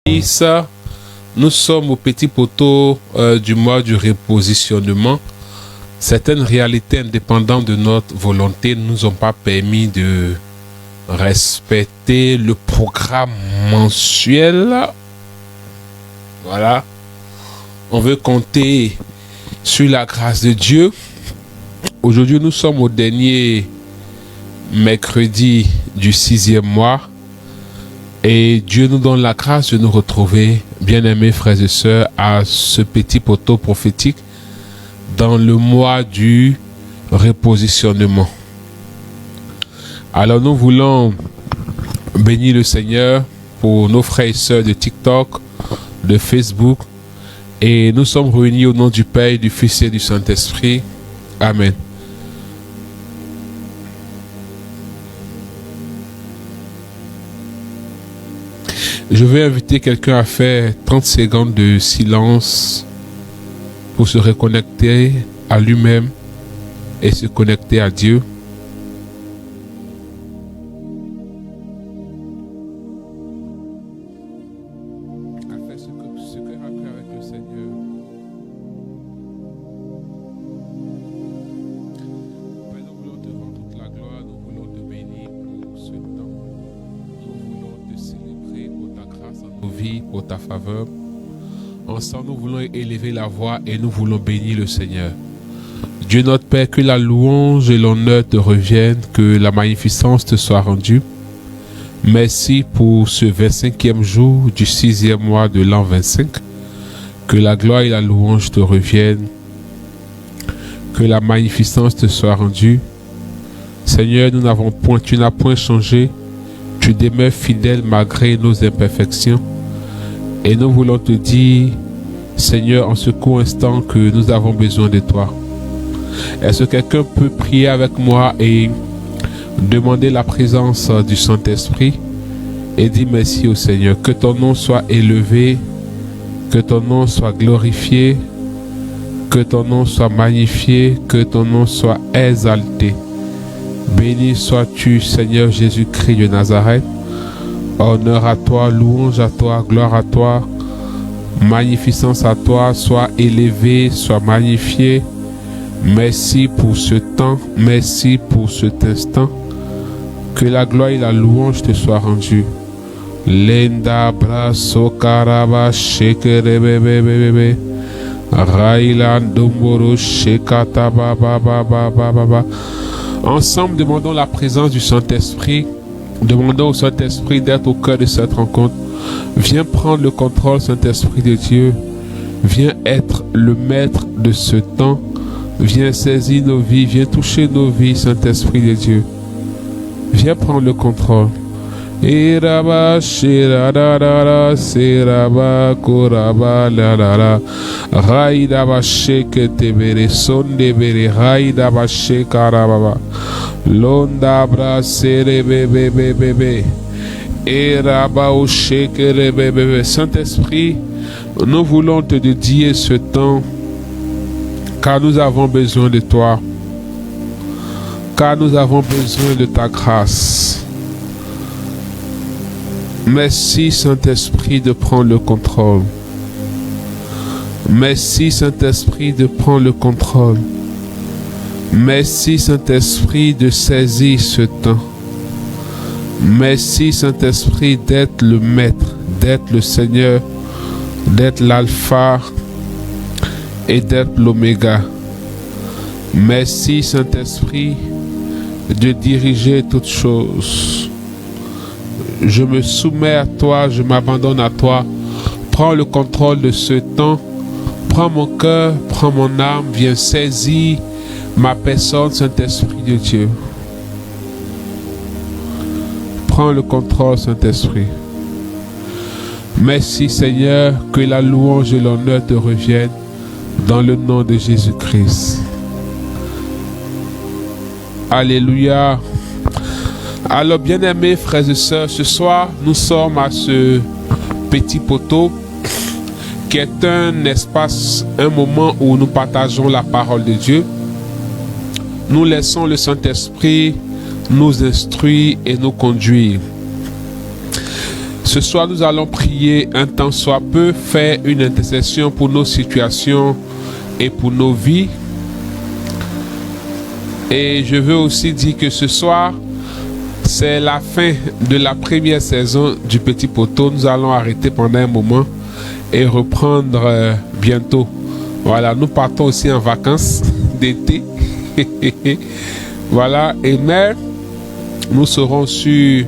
Nous sommes au petit poteau du mois du repositionnement. Certaines réalités indépendantes de notre volonté ne nous ont pas permis de respecter le programme mensuel. Voilà. On veut compter sur la grâce de Dieu. Aujourd'hui, nous sommes au dernier mercredi du 6e mois. Et Dieu nous donne la grâce de nous retrouver, bien-aimés frères et sœurs, à ce petit poteau prophétique dans le mois du repositionnement. Alors nous voulons bénir le Seigneur pour nos frères et sœurs de TikTok, de Facebook. Et nous sommes réunis au nom du Père, du Fils et du Saint-Esprit. Amen. Je vais inviter quelqu'un à faire 30 secondes de silence pour se reconnecter à lui-même et se connecter à Dieu. À faire ce que rappelle avec le Seigneur. Père, nous voulons te rendre toute la gloire, nous voulons te bénir pour ce temps. Nous voulons te célébrer pour ta grâce en nos vies, pour ta faveur. Ensemble, nous voulons élever la voix et nous voulons bénir le Seigneur. Dieu notre Père, que la louange et l'honneur te reviennent, que la magnificence te soit rendue. Merci pour ce 25e jour du 6e mois de l'an 25. Que la gloire et la louange te reviennent. Que la magnificence te soit rendue. Seigneur, tu n'as point changé. Tu demeures fidèle malgré nos imperfections. Et nous voulons te dire, Seigneur, en ce court instant que nous avons besoin de toi. Est-ce que quelqu'un peut prier avec moi et demander la présence du Saint-Esprit et dire merci au Seigneur. Que ton nom soit élevé, que ton nom soit glorifié, que ton nom soit magnifié, que ton nom soit exalté. Béni sois-tu, Seigneur Jésus-Christ de Nazareth. Honneur à toi, louange à toi, gloire à toi, magnificence à toi, sois élevé, sois magnifié. Merci pour ce temps, merci pour cet instant. Que la gloire et la louange te soient rendues. Lenda braso karaba shekerebebebebe. Raila domboro shekata baba baba baba. Ensemble, demandons la présence du Saint-Esprit. Demandons au Saint-Esprit d'être au cœur de cette rencontre. Viens prendre le contrôle, Saint-Esprit de Dieu. Viens être le maître de ce temps. Viens saisir nos vies. Viens toucher nos vies, Saint-Esprit de Dieu. Viens prendre le contrôle. Iraba shirada siraba kuraba la la la raida ba sheke tebere sonde bere raida ba shekaraba londa bra sere bebe bebe iraba o shekere bebe. Saint-Esprit, nous voulons te dédier ce temps car nous avons besoin de toi, car nous avons besoin de ta grâce. Merci Saint-Esprit de prendre le contrôle. Merci Saint-Esprit de prendre le contrôle. Merci Saint-Esprit de saisir ce temps. Merci Saint-Esprit d'être le Maître, d'être le Seigneur, d'être l'Alpha et d'être l'Oméga. Merci Saint-Esprit de diriger toutes choses. Je me soumets à toi, je m'abandonne à toi. Prends le contrôle de ce temps. Prends mon cœur, prends mon âme. Viens saisir ma personne, Saint-Esprit de Dieu. Prends le contrôle, Saint-Esprit. Merci Seigneur, que la louange et l'honneur te reviennent dans le nom de Jésus-Christ. Alléluia. Alors, bien-aimés frères et sœurs, ce soir, nous sommes à ce petit poteau qui est un espace, un moment où nous partageons la parole de Dieu. Nous laissons le Saint-Esprit nous instruire et nous conduire. Ce Ce soir, nous allons prier un temps soit peu, faire une intercession pour nos situations et pour nos vies. Et je veux aussi dire que ce soir, c'est la fin de la première saison du Petit Poteau. Nous allons arrêter pendant un moment et reprendre bientôt. Voilà, nous partons aussi en vacances d'été. Voilà, et mais nous serons sur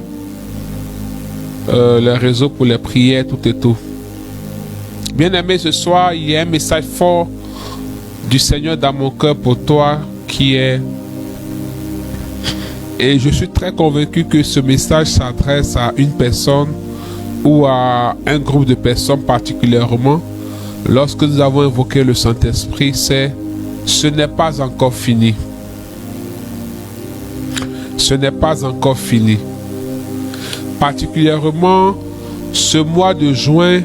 les réseaux pour les prières, tout et tout. Bien aimé, ce soir, il y a un message fort du Seigneur dans mon cœur pour toi qui est... Et je suis très convaincu que ce message s'adresse à une personne ou à un groupe de personnes particulièrement. Lorsque nous avons invoqué le Saint-Esprit, c'est « Ce n'est pas encore fini ». Ce n'est pas encore fini. Particulièrement, ce mois de juin,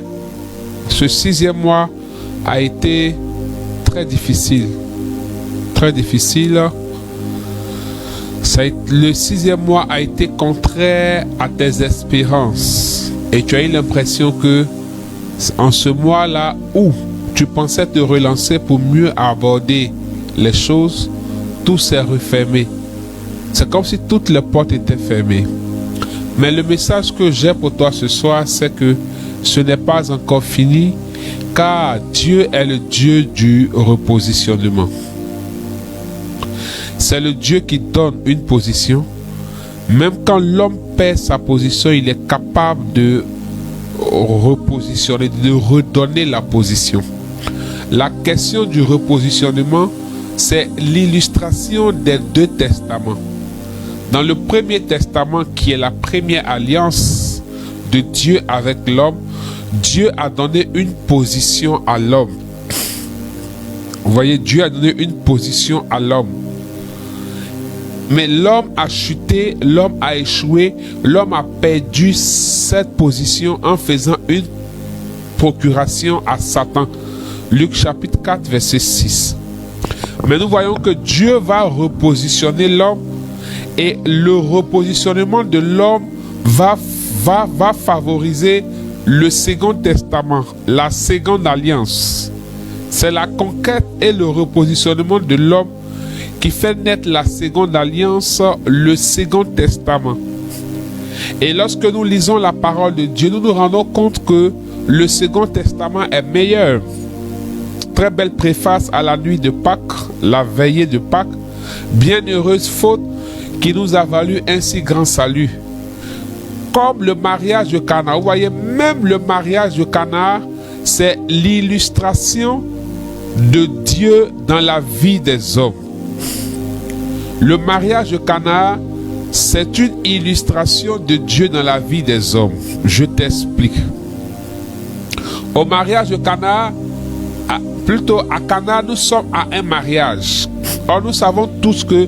ce 6e mois a été très difficile. Très difficile. Le 6e mois a été contraire à tes espérances. Et tu as eu l'impression que en ce mois-là où tu pensais te relancer pour mieux aborder les choses, tout s'est refermé. C'est comme si toutes les portes étaient fermées. Mais le message que j'ai pour toi ce soir, c'est que ce n'est pas encore fini, car Dieu est le Dieu du repositionnement. C'est le Dieu qui donne une position. Même quand l'homme perd sa position, il est capable de repositionner, de redonner la position. La question du repositionnement, c'est l'illustration des deux testaments. Dans le Premier Testament, qui est la première alliance de Dieu avec l'homme, Dieu a donné une position à l'homme. Vous voyez, Dieu a donné une position à l'homme. Mais l'homme a chuté, l'homme a échoué, l'homme a perdu cette position en faisant une procuration à Satan. Luc chapitre 4, verset 6. Mais nous voyons que Dieu va repositionner l'homme et le repositionnement de l'homme va favoriser le second testament, la seconde alliance. C'est la conquête et le repositionnement de l'homme qui fait naître la seconde alliance, le second testament. Et lorsque nous lisons la parole de Dieu, nous nous rendons compte que le second testament est meilleur. Très belle préface à la nuit de Pâques, la veillée de Pâques. Bienheureuse faute qui nous a valu un si grand salut. Comme le mariage de Cana. Vous voyez, même le mariage de Cana, c'est l'illustration de Dieu dans la vie des hommes. Le mariage de Cana, c'est une illustration de Dieu dans la vie des hommes. Je t'explique. Au mariage de Cana, plutôt à Cana, nous sommes à un mariage. Or, nous savons tous que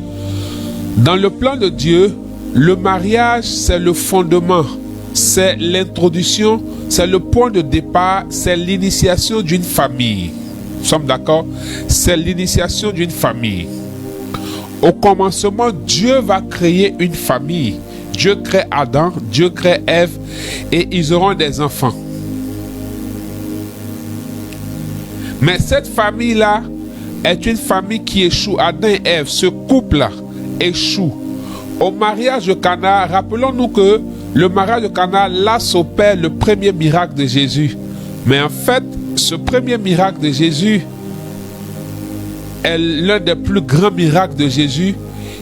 dans le plan de Dieu, le mariage, c'est le fondement, c'est l'introduction, c'est le point de départ, c'est l'initiation d'une famille. Nous sommes d'accord? C'est l'initiation d'une famille. Au commencement, Dieu va créer une famille. Dieu crée Adam, Dieu crée Ève et ils auront des enfants. Mais cette famille-là est une famille qui échoue. Adam et Ève, ce couple-là, échoue. Au mariage de Cana, rappelons-nous que le mariage de Cana, là s'opère le premier miracle de Jésus. Mais en fait, ce premier miracle de Jésus est l'un des plus grands miracles de Jésus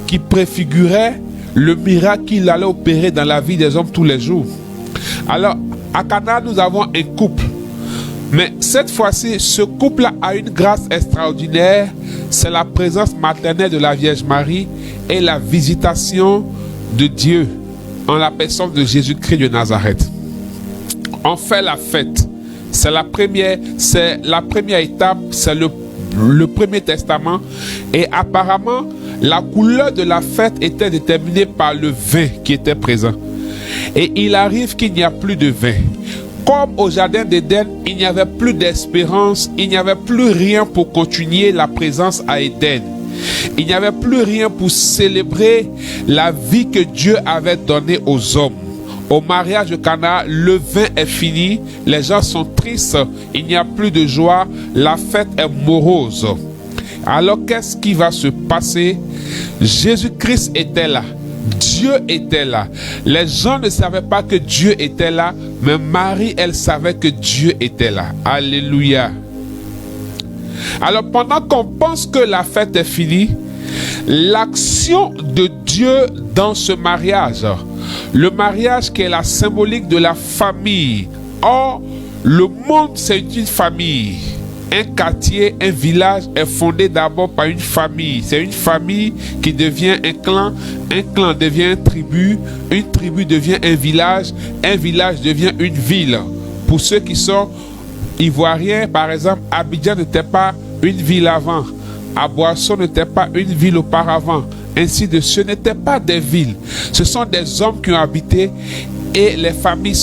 qui préfigurait le miracle qu'il allait opérer dans la vie des hommes tous les jours. Alors, à Cana, nous avons un couple. Mais cette fois-ci, ce couple a une grâce extraordinaire. C'est la présence maternelle de la Vierge Marie et la visitation de Dieu en la personne de Jésus-Christ de Nazareth. On fait la fête. C'est la première étape, c'est le Premier Testament. Et apparemment, la couleur de la fête était déterminée par le vin qui était présent. Et il arrive qu'il n'y a plus de vin. Comme au jardin d'Éden, il n'y avait plus d'espérance, il n'y avait plus rien pour continuer la présence à Éden. Il n'y avait plus rien pour célébrer la vie que Dieu avait donnée aux hommes. Au mariage de Cana, le vin est fini, les gens sont tristes, il n'y a plus de joie, la fête est morose. Alors qu'est-ce qui va se passer? Jésus-Christ était là, Dieu était là. Les gens ne savaient pas que Dieu était là, mais Marie, elle savait que Dieu était là. Alléluia. Alors pendant qu'on pense que la fête est finie, l'action de Dieu dans ce mariage, le mariage qui est la symbolique de la famille. Or, le monde c'est une famille. Un quartier, un village est fondé d'abord par une famille. C'est une famille qui devient un clan devient une tribu devient un village devient une ville. Pour ceux qui sont ivoiriens, par exemple, Abidjan n'était pas une ville avant. Aboisson n'était pas une ville auparavant. Ainsi de suite, ce n'étaient pas des villes. Ce sont des hommes qui ont habité et les familles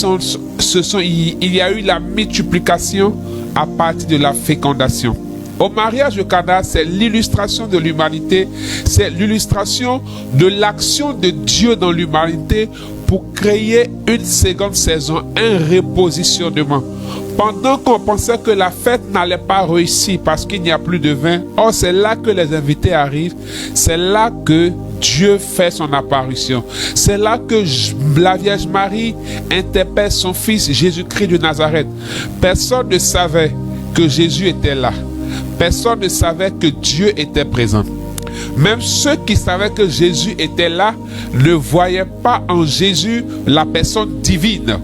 il y a eu la multiplication à partir de la fécondation. Au mariage de Cana, c'est l'illustration de l'humanité, c'est l'illustration de l'action de Dieu dans l'humanité pour créer une seconde saison, un repositionnement. Pendant qu'on pensait que la fête n'allait pas réussir parce qu'il n'y a plus de vin, or c'est là que les invités arrivent, c'est là que Dieu fait son apparition. C'est là que la Vierge Marie interpelle son fils Jésus-Christ de Nazareth. Personne ne savait que Jésus était là. Personne ne savait que Dieu était présent. Même ceux qui savaient que Jésus était là ne voyaient pas en Jésus la personne divine,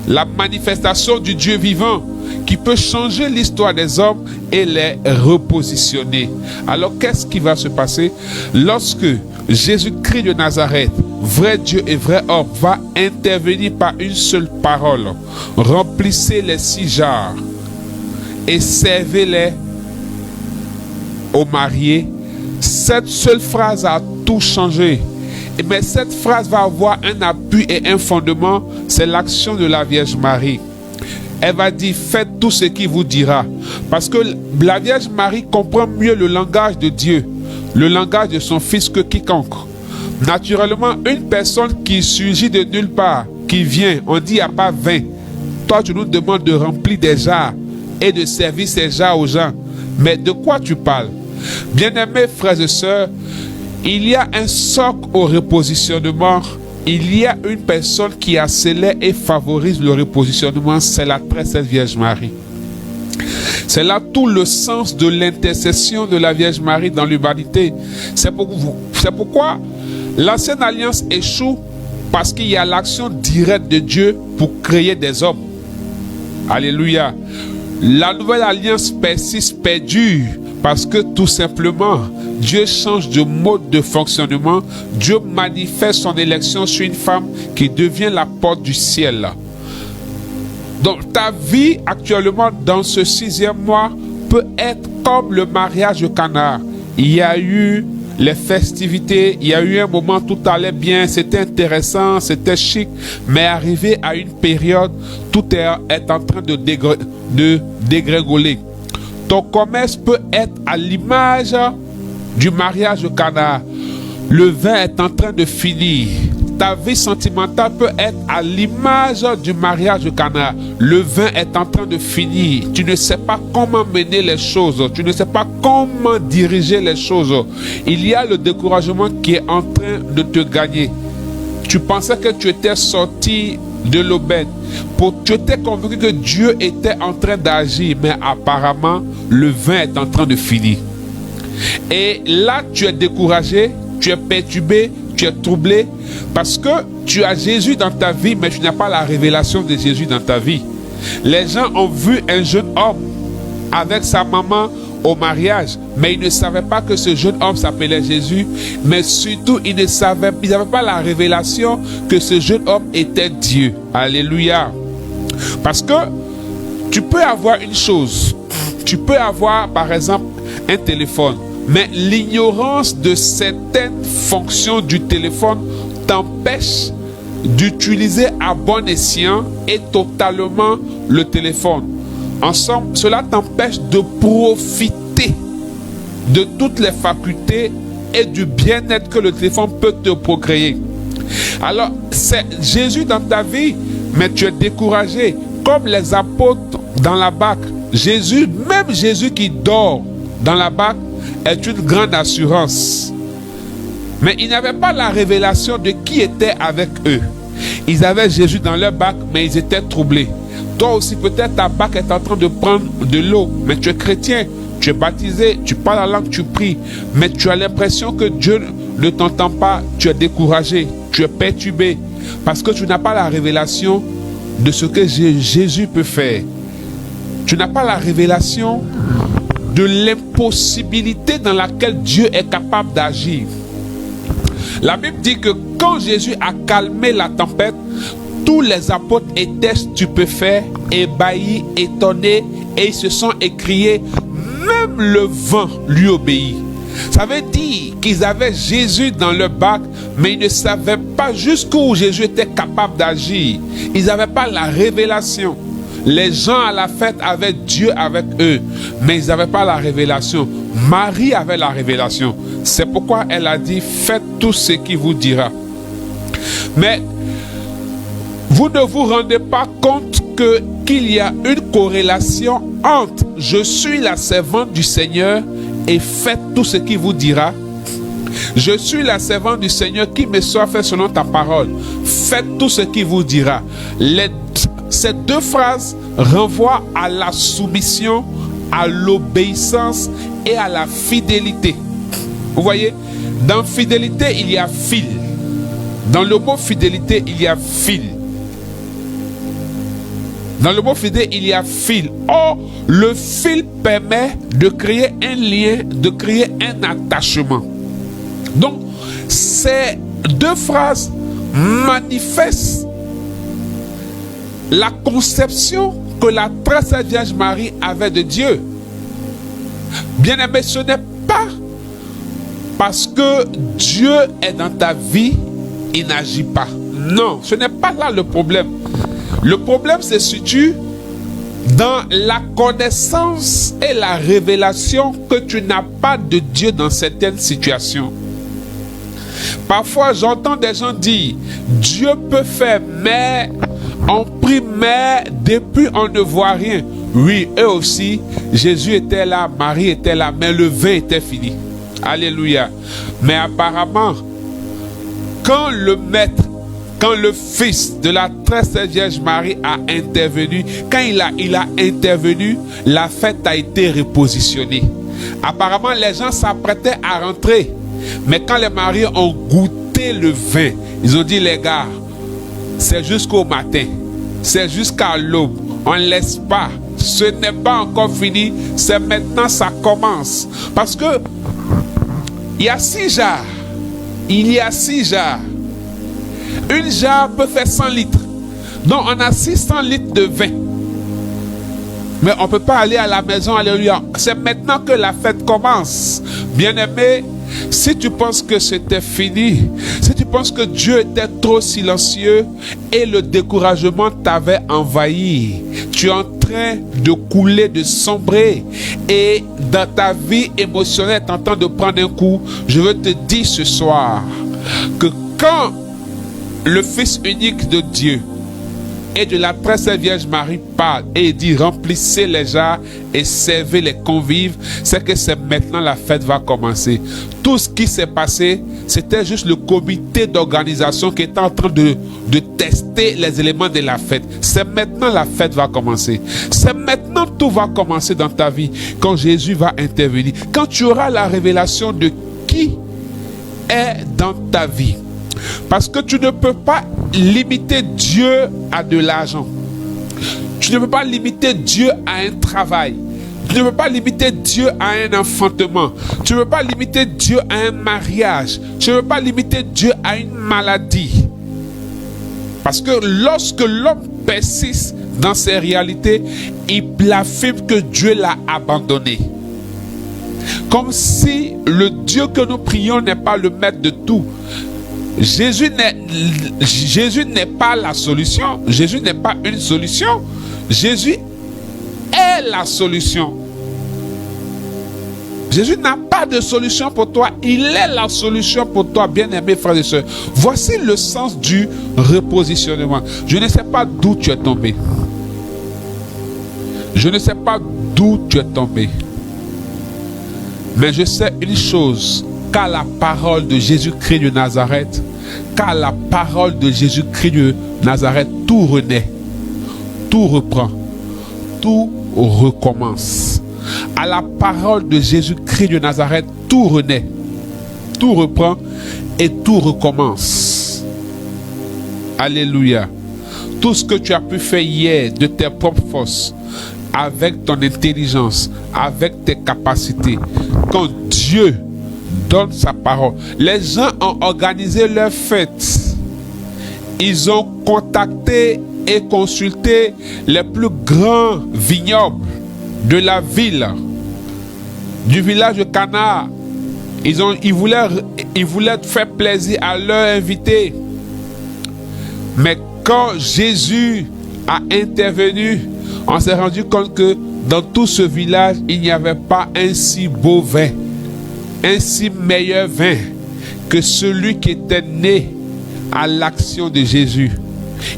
la manifestation du Dieu vivant qui peut changer l'histoire des hommes et les repositionner. Alors qu'est-ce qui va se passer lorsque Jésus-Christ de Nazareth, vrai Dieu et vrai homme, va intervenir par une seule parole? Remplissez les 6 jarres et servez-les aux mariés. Cette seule phrase a tout changé. Mais cette phrase va avoir un appui et un fondement, c'est l'action de la Vierge Marie. Elle va dire, faites tout ce qu'il vous dira. Parce que la Vierge Marie comprend mieux le langage de Dieu, le langage de son Fils que quiconque. Naturellement, une personne qui surgit de nulle part, qui vient, on dit, il n'y a pas 20. Toi, tu nous demandes de remplir des jarres et de servir ces jarres aux gens. Mais de quoi tu parles? Bien-aimés frères et sœurs, il y a un socle au repositionnement. Il y a une personne qui accélère et favorise le repositionnement, c'est la très sainte Vierge Marie. C'est là tout le sens de l'intercession de la Vierge Marie dans l'humanité. C'est pourquoi l'ancienne alliance échoue, parce qu'il y a l'action directe de Dieu pour créer des hommes. Alléluia. La nouvelle alliance persiste, perdure, parce que tout simplement, Dieu change de mode de fonctionnement. Dieu manifeste son élection sur une femme qui devient la porte du ciel. Donc ta vie actuellement dans ce 6e mois peut être comme le mariage de Cana. Il y a eu les festivités, il y a eu un moment tout allait bien, c'était intéressant, c'était chic, mais arrivé à une période, tout est en train de dégringoler. Ton commerce peut être à l'image du mariage de Cana. Le vin est en train de finir. Ta vie sentimentale peut être à l'image du mariage de Cana. Le vin est en train de finir. Tu ne sais pas comment mener les choses. Tu ne sais pas comment diriger les choses. Il y a le découragement qui est en train de te gagner. Tu pensais que tu étais sorti de l'aubaine. Tu étais convaincu que Dieu était en train d'agir, mais apparemment, le vin est en train de finir. Et là, tu es découragé, tu es perturbé, tu es troublé, parce que tu as Jésus dans ta vie, mais tu n'as pas la révélation de Jésus dans ta vie. Les gens ont vu un jeune homme avec sa maman au mariage, mais ils ne savaient pas que ce jeune homme s'appelait Jésus, mais surtout ils n'avaient pas la révélation que ce jeune homme était Dieu. Alléluia. Parce que tu peux avoir une chose, tu peux avoir par exemple un téléphone, mais l'ignorance de certaines fonctions du téléphone t'empêche d'utiliser à bon escient et totalement le téléphone. Ensemble, cela t'empêche de profiter de toutes les facultés et du bien-être que le téléphone peut te procréer. Alors, c'est Jésus dans ta vie, mais tu es découragé. Comme les apôtres dans la barque. Jésus, même Jésus qui dort dans la barque, est une grande assurance. Mais ils n'avaient pas la révélation de qui était avec eux. Ils avaient Jésus dans leur barque, mais ils étaient troublés. Toi aussi, peut-être ta barque est en train de prendre de l'eau, mais tu es chrétien, tu es baptisé, tu parles la langue, tu pries, mais tu as l'impression que Dieu ne t'entend pas, tu es découragé, tu es perturbé, parce que tu n'as pas la révélation de ce que Jésus peut faire. Tu n'as pas la révélation de l'impossibilité dans laquelle Dieu est capable d'agir. La Bible dit que quand Jésus a calmé la tempête, tous les apôtres étaient stupéfaits, ébahis, étonnés, et ils se sont écriés, même le vent lui obéit. Ça veut dire qu'ils avaient Jésus dans leur barque, mais ils ne savaient pas jusqu'où Jésus était capable d'agir. Ils n'avaient pas la révélation. Les gens à la fête avaient Dieu avec eux, mais ils n'avaient pas la révélation. Marie avait la révélation. C'est pourquoi elle a dit, faites tout ce qu'il vous dira. Mais vous ne vous rendez pas compte qu'il y a une corrélation entre je suis la servante du Seigneur et faites tout ce qu'il vous dira. Je suis la servante du Seigneur qui me soit fait selon ta parole. Faites tout ce qu'il vous dira. Ces deux phrases renvoient à la soumission, à l'obéissance et à la fidélité. Vous voyez, dans fidélité, il y a fil. Dans le mot fidélité, il y a fil. Dans le mot fidèle, il y a fil. Or, le fil permet de créer un lien, de créer un attachement. Donc, ces deux phrases manifestent la conception que la très sainte Vierge Marie avait de Dieu. Bien-aimé, ce n'est pas parce que Dieu est dans ta vie, il n'agit pas. Non, ce n'est pas là le problème. Le problème se situe dans la connaissance et la révélation que tu n'as pas de Dieu dans certaines situations. Parfois, j'entends des gens dire, Dieu peut faire, mais on prie, mais depuis on ne voit rien. Oui, eux aussi, Jésus était là, Marie était là, mais le vin était fini. Alléluia. Mais apparemment, quand le maître, quand le fils de la très sainte Vierge Marie a intervenu, quand il a intervenu, la fête a été repositionnée. Apparemment, les gens s'apprêtaient à rentrer. Mais quand les mariés ont goûté le vin, ils ont dit, les gars, c'est jusqu'au matin, c'est jusqu'à l'aube, on ne laisse pas. Ce n'est pas encore fini, c'est maintenant, ça commence. Parce que il y a 6 jarres. Il y a 6 jarres. Une jarre peut faire 100 litres. Donc on a 600 litres de vin. Mais on ne peut pas aller à la maison, alléluia. C'est maintenant que la fête commence. Bien-aimé, si tu penses que c'était fini, si tu penses que Dieu était trop silencieux et le découragement t'avait envahi, tu es en train de couler, de sombrer, et dans ta vie émotionnelle tu es en train de prendre un coup, je veux te dire ce soir que quand le Fils unique de Dieu et de la très sainte Vierge Marie parle et dit remplissez les jarres et servez les convives, c'est que c'est maintenant la fête va commencer. Tout ce qui s'est passé, c'était juste le comité d'organisation qui était en train de tester les éléments de la fête. C'est maintenant la fête va commencer. C'est maintenant tout va commencer dans ta vie quand Jésus va intervenir. Quand tu auras la révélation de qui est dans ta vie. Parce que tu ne peux pas limiter Dieu à de l'argent. Tu ne peux pas limiter Dieu à un travail. Tu ne peux pas limiter Dieu à un enfantement. Tu ne peux pas limiter Dieu à un mariage. Tu ne peux pas limiter Dieu à une maladie. Parce que lorsque l'homme persiste dans ses réalités, il affirme que Dieu l'a abandonné. Comme si le Dieu que nous prions n'est pas le maître de tout. Jésus n'est pas la solution. Jésus n'est pas une solution. Jésus est la solution. Jésus n'a pas de solution pour toi. Il est la solution pour toi, bien-aimés frères et sœurs. Voici le sens du repositionnement. Je ne sais pas d'où tu es tombé. Je ne sais pas d'où tu es tombé. Mais je sais une chose, qu'à la parole de Jésus-Christ de Nazareth, qu'à la parole de Jésus-Christ de Nazareth, tout renaît, tout reprend, tout recommence. À la parole de Jésus-Christ de Nazareth, tout renaît, tout reprend et tout recommence. Alléluia. Tout ce que tu as pu faire hier de tes propres forces, avec ton intelligence, avec tes capacités, quand Dieu donne sa parole. Les gens ont organisé leur fête. Ils ont contacté et consulté les plus grands vignobles de la ville, du village de Cana. Ils voulaient faire plaisir à leurs invités. Mais quand Jésus a intervenu, on s'est rendu compte que dans tout ce village, il n'y avait pas un si beau vin, un si meilleur vin que celui qui était né à l'action de Jésus.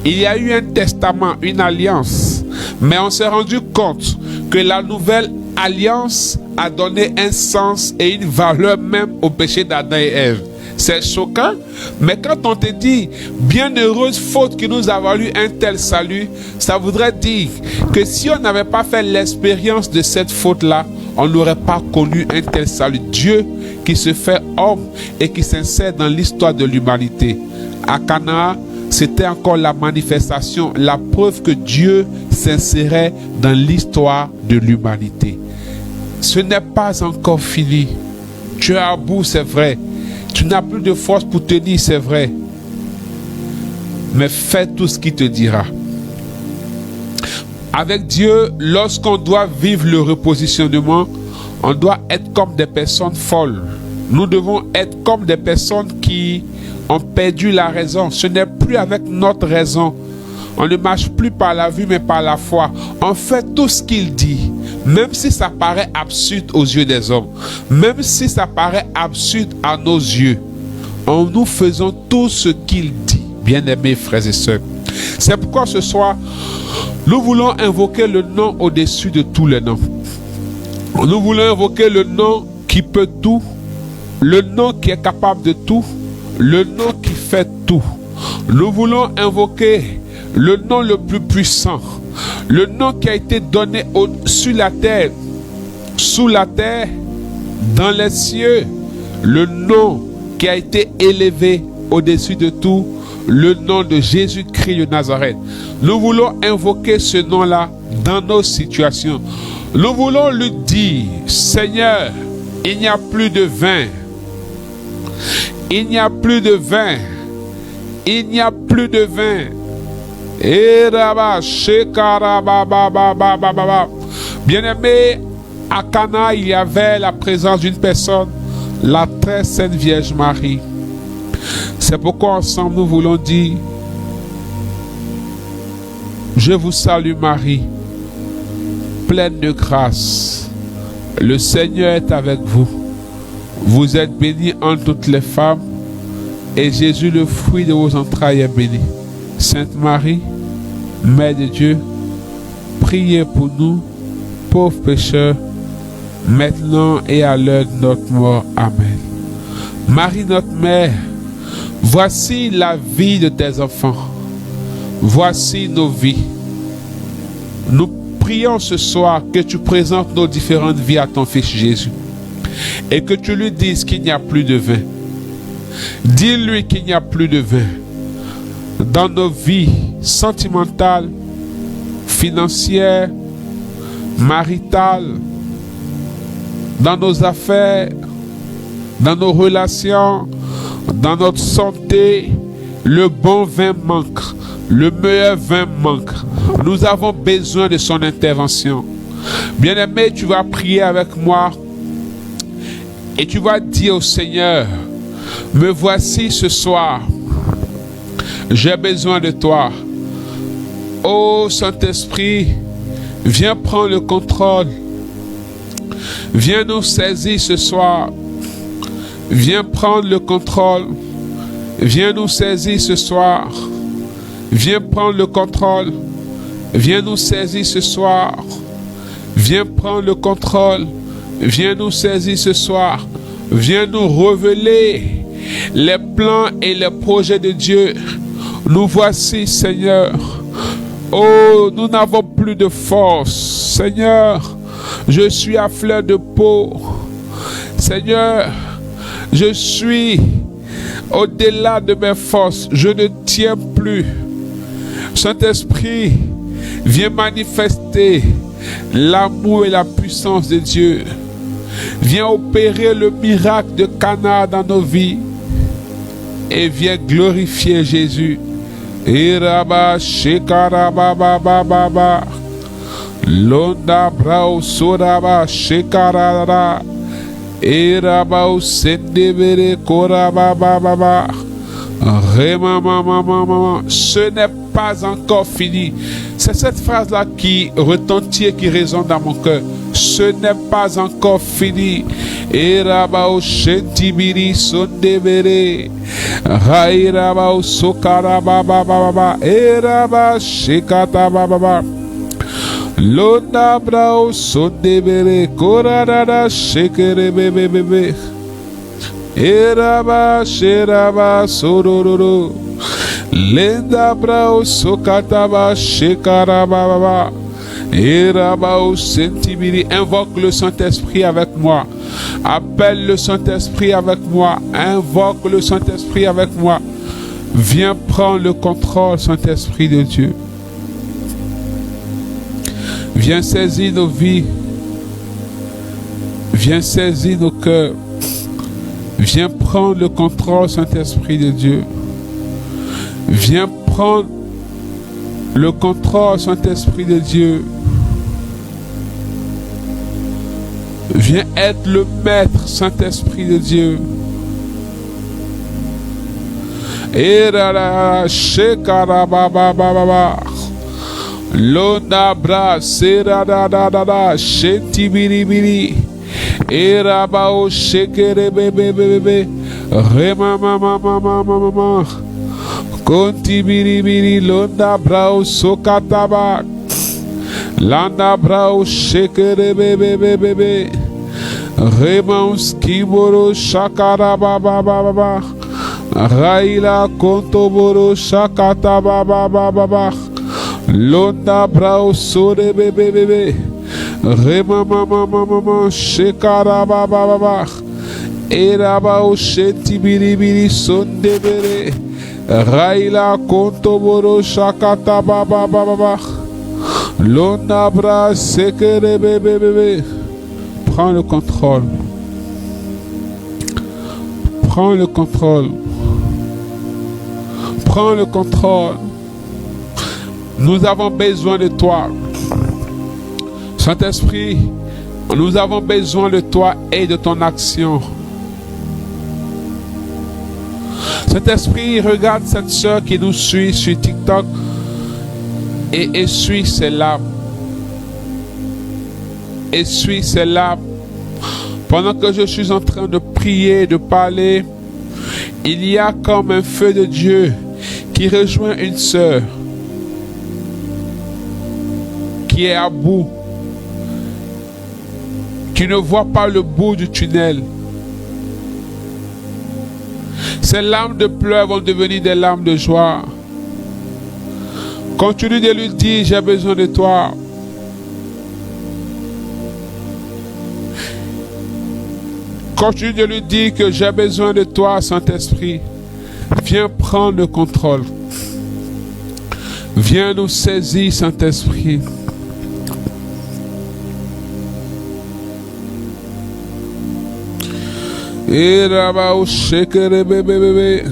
Il y a eu un testament, une alliance, mais on s'est rendu compte que la nouvelle alliance a donné un sens et une valeur même au péché d'Adam et Ève. C'est choquant, mais quand on te dit bienheureuse faute qui nous a valu un tel salut, ça voudrait dire que si on n'avait pas fait l'expérience de cette faute-là, on n'aurait pas connu un tel salut. Dieu qui se fait homme et qui s'insère dans l'histoire de l'humanité. À Cana, c'était encore la manifestation, la preuve que Dieu s'insérait dans l'histoire de l'humanité. Ce n'est pas encore fini. Tu es à bout, c'est vrai. Tu n'as plus de force pour tenir, c'est vrai. Mais fais tout ce qu'il te dira. Avec Dieu, lorsqu'on doit vivre le repositionnement, on doit être comme des personnes folles. Nous devons être comme des personnes qui ont perdu la raison. Ce n'est plus avec notre raison. On ne marche plus par la vue, mais par la foi. On fait tout ce qu'il dit, même si ça paraît absurde aux yeux des hommes, même si ça paraît absurde à nos yeux. Nous faisons tout ce qu'il dit, bien-aimés frères et sœurs. C'est pourquoi ce soir, nous voulons invoquer le nom au-dessus de tous les noms. Nous voulons invoquer le nom qui peut tout, le nom qui est capable de tout, le nom qui fait tout. Nous voulons invoquer le nom le plus puissant, le nom qui a été donné sur la terre, sous la terre, dans les cieux, le nom qui a été élevé au-dessus de tout, le nom de Jésus-Christ de Nazareth. Nous voulons invoquer ce nom-là dans nos situations. Nous voulons lui dire, Seigneur, il n'y a plus de vin. Il n'y a plus de vin. Il n'y a plus de vin. Bien-aimé, à Cana, il y avait la présence d'une personne, la très sainte Vierge Marie. C'est pourquoi ensemble nous voulons dire, je vous salue Marie, pleine de grâce. Le Seigneur est avec vous. Vous êtes bénie entre toutes les femmes, et Jésus, le fruit de vos entrailles, est béni. Sainte Marie, Mère de Dieu, priez pour nous, pauvres pécheurs, maintenant et à l'heure de notre mort. Amen. Marie, notre Mère, voici la vie de tes enfants. Voici nos vies. Nous prions ce soir que tu présentes nos différentes vies à ton Fils Jésus et que tu lui dises qu'il n'y a plus de vin. Dis-lui qu'il n'y a plus de vin dans nos vies sentimentales, financières, maritales, dans nos affaires, dans nos relations, dans notre santé. Le bon vin manque, le meilleur vin manque. Nous avons besoin de son intervention. Bien-aimé, tu vas prier avec moi et tu vas dire au Seigneur, me voici ce soir, j'ai besoin de toi. Ô Saint-Esprit, viens prendre le contrôle. Viens nous saisir ce soir. Viens prendre le contrôle. Viens nous saisir ce soir. Viens prendre le contrôle. Viens nous saisir ce soir. Viens prendre le contrôle. Viens nous saisir ce soir. Viens nous révéler les plans et les projets de Dieu. Nous voici, Seigneur. Oh, nous n'avons plus de force. Seigneur, je suis à fleur de peau. Seigneur, je suis au-delà de mes forces. Je ne tiens plus. Saint-Esprit, viens manifester l'amour et la puissance de Dieu. Viens opérer le miracle de Cana dans nos vies. Et viens glorifier Jésus. Iraba shekaraba baba baba. Londa brao soraba shekarara. Iraba sendebere koraba baba baba. Ce n'est pas encore fini. C'est cette phrase-là qui retentit et qui résonne dans mon cœur. Ce n'est pas encore fini. Erabao shentibiri sondebere. Rairabao sokaraba baba baba. Eraba shekata baba baba. Londa brao sondebere korada shekere bebe bebe. Eraba sheraba sororo. Lenda brao sokataba shekaraba baba. Eraba sentibiri. Invoque le Saint-Esprit avec moi. Appelle le Saint-Esprit avec moi. Invoque le Saint-Esprit avec moi. Viens prendre le contrôle, Saint-Esprit de Dieu. Viens saisir nos vies. Viens saisir nos cœurs. Viens prendre le contrôle, Saint-Esprit de Dieu. Viens prendre le contrôle, Saint-Esprit de Dieu. Viens être le maître, Saint-Esprit de Dieu. Erara shekarababababa. Lonabra seradadadada shentibiribiri. Erabao shekerebebebebe. Remamamamamamamama. Kontibiribiri londabrao sokataba. Landabrao shekerebebebebe. Remans kiboro shakarababababa. Raila kontoboro shakatababababa. Londa brao sore bebe bebe. Remamamamamama shekarabababa. Erabao shetibiribiri sondebere. Raila kontoboro shakatababababa. Londa bra sekere bebe bebe. Prends le contrôle. Prends le contrôle. Prends le contrôle. Nous avons besoin de toi. Saint-Esprit, nous avons besoin de toi et de ton action. Saint-Esprit, regarde cette soeur qui nous suit sur TikTok et essuie ses larmes. Essuie ses larmes. Pendant que je suis en train de prier, de parler, il y a comme un feu de Dieu qui rejoint une sœur qui est à bout, qui ne voit pas le bout du tunnel. Ces larmes de pleurs vont devenir des larmes de joie. Continue de lui dire, j'ai besoin de toi. Continue de lui dire que j'ai besoin de toi, Saint-Esprit. Viens prendre le contrôle. Viens nous saisir, Saint-Esprit. Irabao shekere bebe bebe.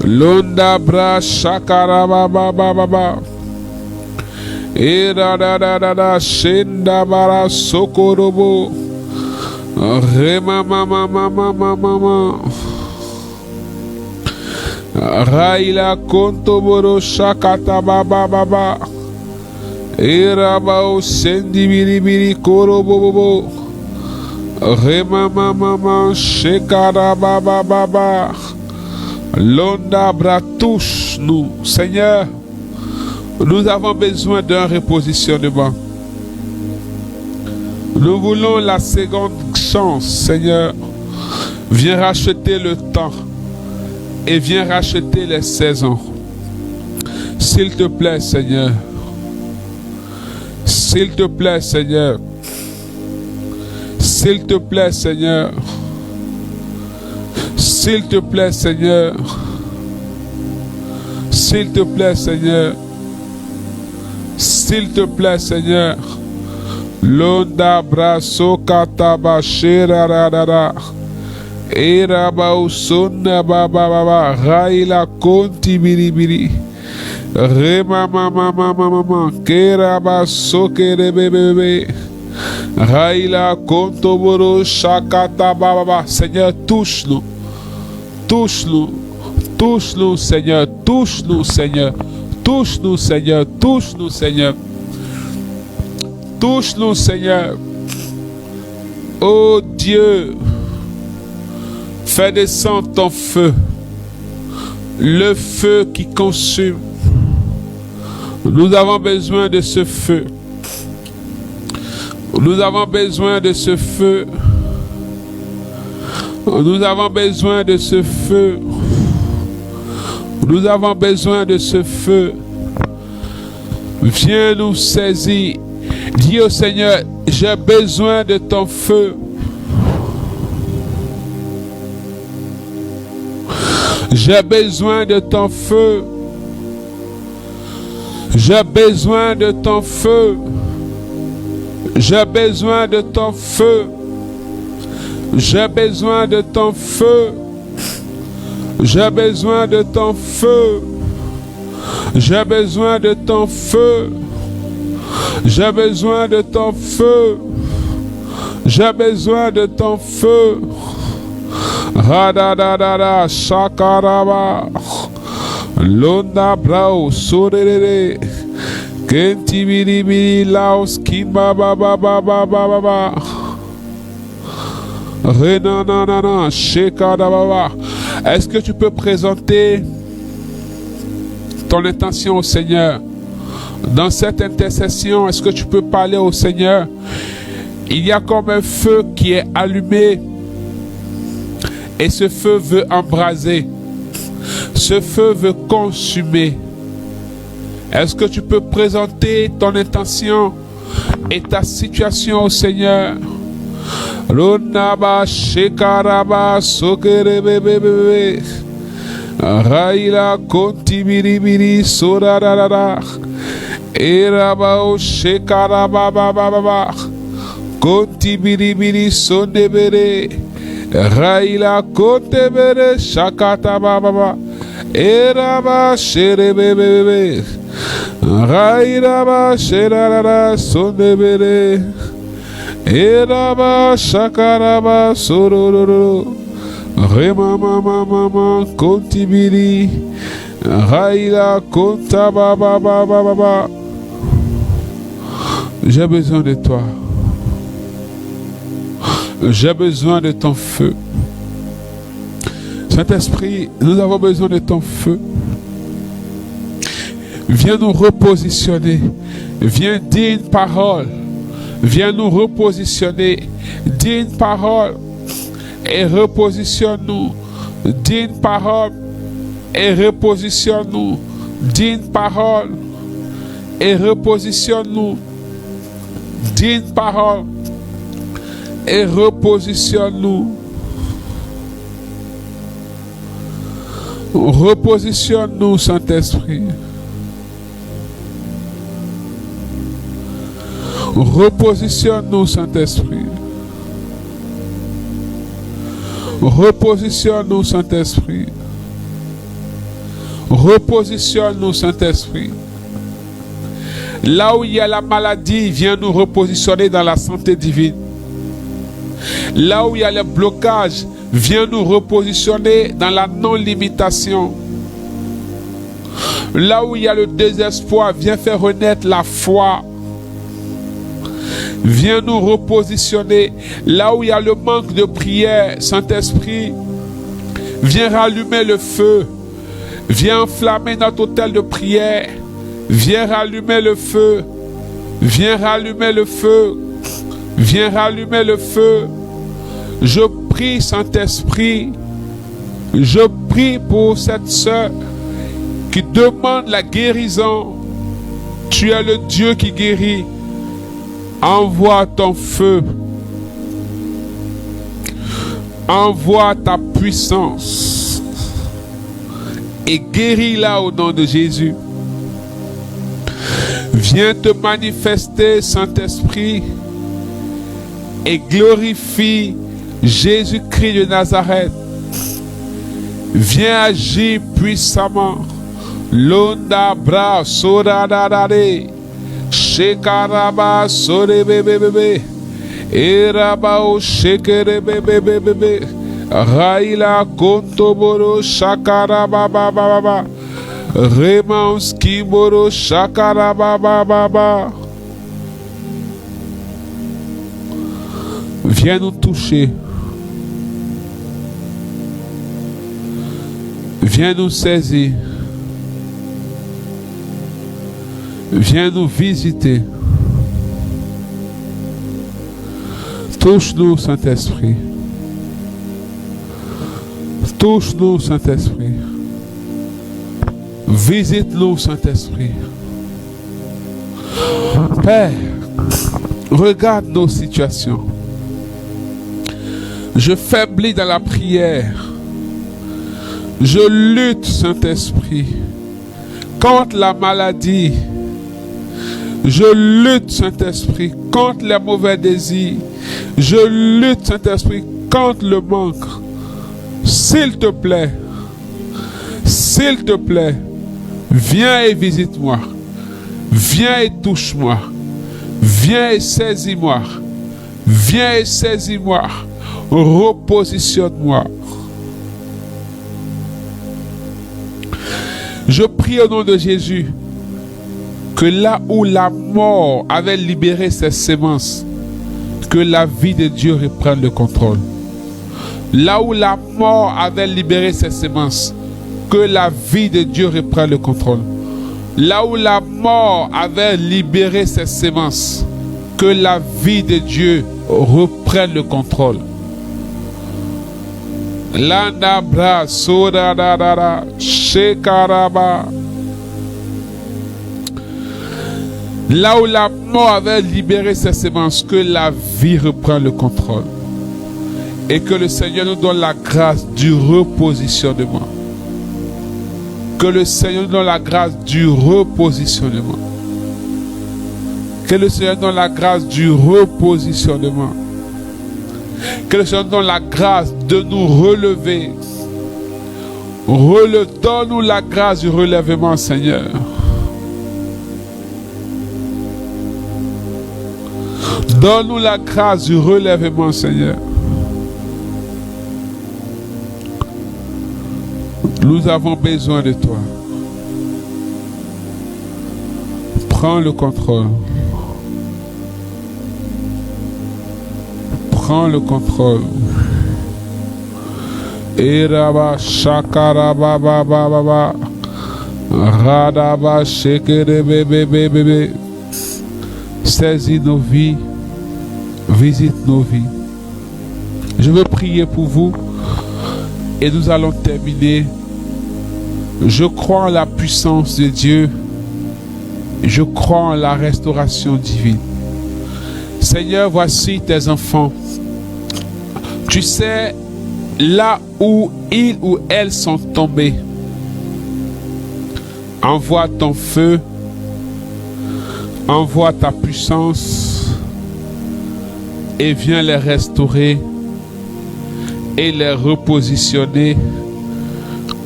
Londa bra shakaraba baba baba. Irada shenda bara sokorobo. Rema mama mama mama. Raila kontoboro shakata baba baba. Erabao sendi biri biri koro bobo. Rema mama shekara baba baba. L'onda bras touche-nous, Seigneur. Nous avons besoin d'un repositionnement. Nous voulons la seconde chance, Seigneur. Viens racheter le temps et viens racheter les saisons. S'il te plaît, Seigneur. S'il te plaît, Seigneur. S'il te plaît, Seigneur. S'il te plaît, Seigneur. S'il te plaît, Seigneur. S'il te plaît, Seigneur. Londa braso kataba shera radara. Eraba usonna baba baba. Raila konti biribiri. Rema mama mama mama. Keraba sokere bébé. Raila kontoboro shakata baba. Seigneur, touche-nous. Touche-nous, touche-nous, Seigneur, touche-nous, Seigneur, touche-nous, Seigneur, touche-nous, Seigneur, touche-nous, Seigneur. Oh Dieu, fais descendre ton feu, le feu qui consume. Nous avons besoin de ce feu. Nous avons besoin de ce feu. Nous avons besoin de ce feu. Nous avons besoin de ce feu. Viens nous saisir. Dis au Seigneur, j'ai besoin de ton feu. J'ai besoin de ton feu. J'ai besoin de ton feu. J'ai besoin de ton feu. J'ai besoin de ton feu. J'ai besoin de ton feu. J'ai besoin de ton feu. J'ai besoin de ton feu. J'ai besoin de ton feu. Radadadada shakaraba. Londa brao sorere. Kenti biri biri laos kimba ba ba ba ba ba ba ba. Est-ce que tu peux présenter ton intention au Seigneur? Dans cette intercession, est-ce que tu peux parler au Seigneur? Il y a comme un feu qui est allumé et ce feu veut embraser. Ce feu veut consumer. Est-ce que tu peux présenter ton intention et ta situation au Seigneur? Ronaba shekaraba sokere bebe. Raila konti biri biri sorarara. Eraba shekaraba baba baba. Konti biri biri sondebere. Raila konte bere shakata baba. Eraba shere bebe. Raila ba sherarara sondebere. Eraba shakaraba sororo. Rema mama mama kontibiri. Raila konta baba baba baba. J'ai besoin de toi. J'ai besoin de ton feu. Saint-Esprit, nous avons besoin de ton feu. Viens nous repositionner. Viens dire une parole. Viens nous repositionner. Dis une parole et repositionne-nous. Dis une parole et repositionne-nous. Dis une parole et repositionne-nous. Dis une parole et repositionne-nous. Repositionne-nous, Saint-Esprit. Repositionne-nous, Saint-Esprit. Repositionne-nous, Saint-Esprit. Repositionne-nous, Saint-Esprit. Là où il y a la maladie, viens nous repositionner dans la santé divine. Là où il y a le blocage, viens nous repositionner dans la non-limitation. Là où il y a le désespoir, viens faire renaître la foi. Viens nous repositionner là où il y a le manque de prière. Saint-Esprit, viens rallumer le feu. Viens enflammer notre autel de prière. Viens rallumer le feu. Viens rallumer le feu. Viens rallumer le feu. Je prie, Saint-Esprit. Je prie pour cette sœur qui demande la guérison. Tu es le Dieu qui guérit. Envoie ton feu. Envoie ta puissance. Et guéris-la au nom de Jésus. Viens te manifester, Saint-Esprit. Et glorifie Jésus-Christ de Nazareth. Viens agir puissamment. Londa bra soradadade. Shekaraba sorebebebebe. Erabao shekerebebebebe. Raila kontoboro shakarabababa. Remans kimboro shakarabababa. Viens nous toucher. Viens nous saisir. Viens nous visiter. Touche-nous, Saint-Esprit. Touche-nous, Saint-Esprit. Visite-nous, Saint-Esprit. Père, regarde nos situations. Je faiblis dans la prière. Je lutte, Saint-Esprit, contre la maladie. Je lutte, Saint-Esprit, contre les mauvais désirs. Je lutte, Saint-Esprit, contre le manque. S'il te plaît, viens et visite-moi. Viens et touche-moi. Viens et saisis-moi. Viens et saisis-moi. Repositionne-moi. Je prie au nom de Jésus que là où la mort avait libéré ses semences, que la vie de Dieu reprenne le contrôle. Là où la mort avait libéré ses semences, que la vie de Dieu reprenne le contrôle. Là où la mort avait libéré ses semences, que la vie de Dieu reprenne le contrôle. Landa bra soda da da da shekaraba. Là où la mort avait libéré ses semences, que la vie reprend le contrôle. Et que le Seigneur nous donne la grâce du repositionnement. Que le Seigneur nous donne la grâce du repositionnement. Que le Seigneur nous donne la grâce du repositionnement. Que le Seigneur nous donne la grâce de nous relever. Donne-nous la grâce du relèvement, Seigneur. Donne-nous la grâce du relèvement, Seigneur. Nous avons besoin de toi. Prends le contrôle. Prends le contrôle. Eraba shakaraba baba baba. Radaba shekere bébé bébé. Saisis nos vies. Visite nos vies. Je veux prier pour vous et nous allons terminer. Je crois en la puissance de Dieu. Je crois en la restauration divine. Seigneur, voici tes enfants. Tu sais là où ils ou elles sont tombés. Envoie ton feu. Envoie ta puissance. Et viens les restaurer et les repositionner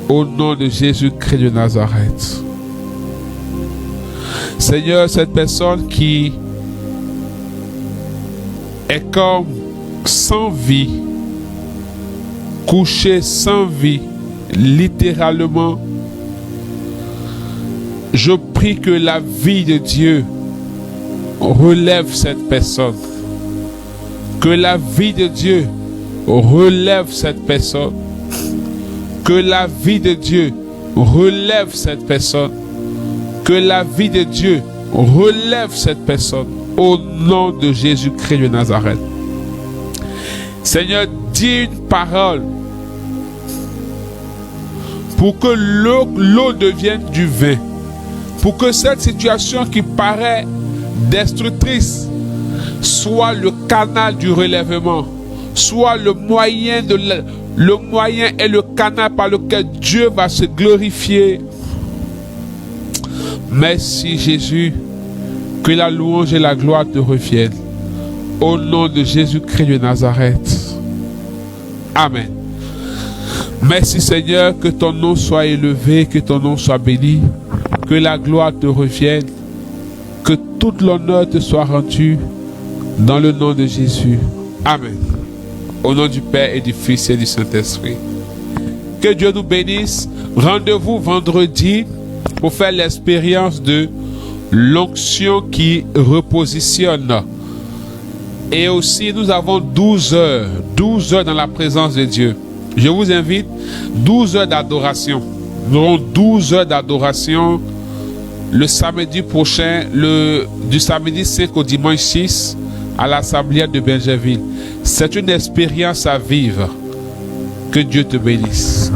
au nom de Jésus-Christ de Nazareth. Seigneur, cette personne qui est comme sans vie, couchée sans vie, littéralement, je prie que la vie de Dieu relève cette personne. Que la vie de Dieu relève cette personne. Que la vie de Dieu relève cette personne. Que la vie de Dieu relève cette personne. Au nom de Jésus-Christ de Nazareth. Seigneur, dis une parole pour que l'eau devienne du vin. Pour que cette situation qui paraît destructrice soit le canal du relèvement, soit le moyen et le canal par lequel Dieu va se glorifier. Merci Jésus, que la louange et la gloire te reviennent. Au nom de Jésus-Christ de Nazareth. Amen. Merci Seigneur, que ton nom soit élevé, que ton nom soit béni, que la gloire te revienne, que toute l'honneur te soit rendu dans le nom de Jésus. Amen. Au nom du Père et du Fils et du Saint-Esprit. Que Dieu nous bénisse. Rendez-vous vendredi pour faire l'expérience de l'onction qui repositionne. Et aussi nous avons 12 heures dans la présence de Dieu. Je vous invite, 12 heures d'adoration. Nous aurons 12 heures d'adoration le samedi prochain, du samedi 5 au dimanche 6 à l'Assemblée de Benjerville. C'est une expérience à vivre. Que Dieu te bénisse.